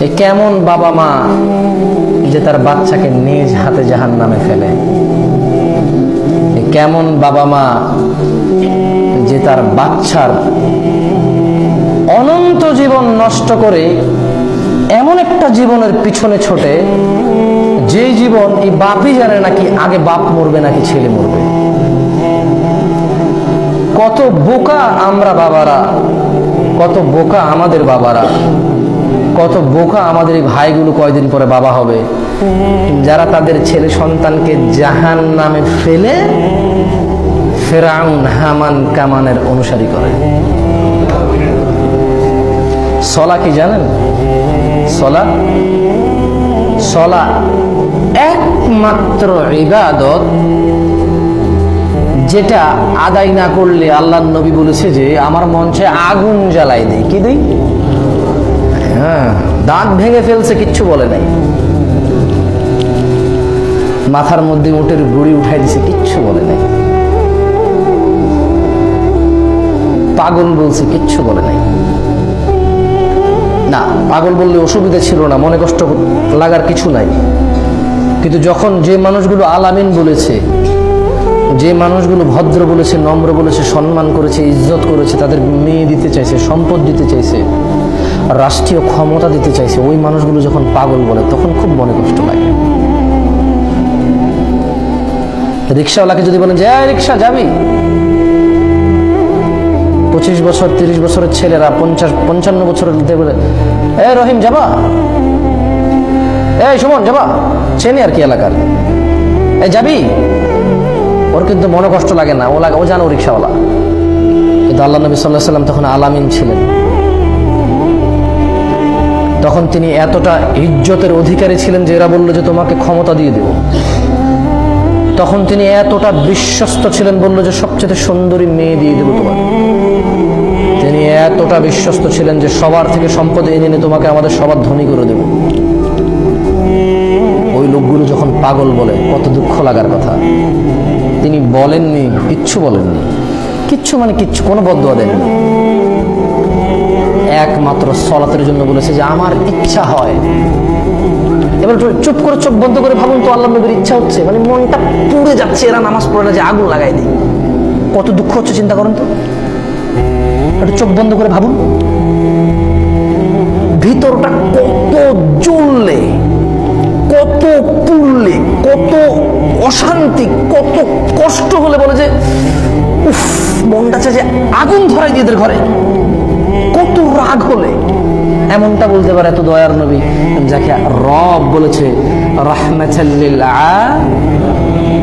এ কেমন বাবা মা যে তার বাচ্চাকে নিজ হাতে জাহান্নামে ফেলে? এ কেমন বাবা মা যে তার বাচ্চার অনন্ত জীবন নষ্ট করে এমন একটা জীবনের পিছনে ছোটে, যে জীবন এই বাপই জানে নাকি আগে বাপ মরবে নাকি ছেলে মরবে। কত বোকা আমরা বাবারা, কত বোকা আমাদের বাবারা, কত বোকা আমাদের এই ভাইগুলো কয়দিন পরে বাবা হবে, যারা তাদের ছেলে সন্তানকে জাহান্নামে ফেলে ফেরাউন হামান কামানের অনুসারী করে। সলা কি জানেন? সলা একমাত্র ইবাদত যেটা আদায় না করলে আল্লাহর নবী বলেছে যে আমার মঞ্চে আগুন জ্বালাই দেই। কি দেই? হ্যাঁ, দাঁত ভেঙে ফেলছে, কিচ্ছু বলে নাই। মাথার মধ্যে উটের গুড়ি উঠাই দিছে, কিচ্ছু বলে নাই। পাগল বলছে, কিচ্ছু বলে নাই। না, পাগল বললে অসুবিধা ছিল না, মনে কষ্ট লাগার কিছু নাই। কিন্তু যখন যে মানুষগুলো আলামিন বলেছে, যে মানুষগুলো ভদ্র বলেছে, নম্র বলেছে, সম্মান করেছে, ইজ্জত করেছে, তাদের মেয়ে দিতে চাইছে, সম্পদ দিতে চাইছে, রাষ্ট্রীয় ক্ষমতা দিতে চাইছে, ওই মানুষগুলো যখন পাগল বলে তখন খুব মনে কষ্ট লাগে। রিক্সাওয়ালাকে যদি বলেন যে রিক্সা যাবি, 25 বছর 30 বছরের ছেলেরা 50-55 বছরের বলে রহিম যাবা, সুমন যাবা, চেনি আর কি এলাকার, যাবি, ওর কিন্তু মনে কষ্ট লাগে না, ও জানো রিক্সাওয়ালা। কিন্তু আল্লাহ নবী সাল্লাল্লাহু আলাইহি ওয়াসাল্লাম তখন আলামিন ছিলেন, তখন তিনি এতটা ইজ্জতের অধিকারী ছিলেন যে এরা বললো যে তোমাকে ক্ষমতা দিয়ে দেব। তখন তিনি এতটা বিশ্বস্ত ছিলেন, বললো যে সবচেয়ে সুন্দরী মেয়ে দিয়ে দেবো তোমাকে। তিনি এতটা বিশ্বস্ত ছিলেন যে সবার থেকে সম্পদ এনে এনে তোমাকে আমাদের সবার ধনী করে দেব। ওই লোকগুলো যখন পাগল বলে কত দুঃখ লাগার কথা। তিনি বলেননি, কিচ্ছু বলেননি, কিচ্ছু মানে কিচ্ছু, কোনো বদদুয়া দেননি। একমাত্র সলাতের জন্য বলেছে যে আমার ইচ্ছা হয়। এবার চুপ করে চোখ বন্ধ করে ভাবুন তো, আল্লাহ নবীর ইচ্ছা হচ্ছে, মানে মনটা পুড়ে যাচ্ছে, এরা নামাজ পড়ে না যে আগুন লাগাই দিই, কত দুঃখ হচ্ছে চিন্তা করুন তো। একটু চোখ বন্ধ করে ভাবুন, ভিতরটা কত জ্বললে, কত পুড়লে, কত অশান্তি, কত কষ্ট হলে বলে যে উফ, মনটা চায় যে আগুন ধরাই দিয়ে এদের ঘরে, কত রাগ হলে এমনটা বলতে পারে এত দয়ার নবী, যাকে রব বলেছে রাহমাতাল লিল আলামিন।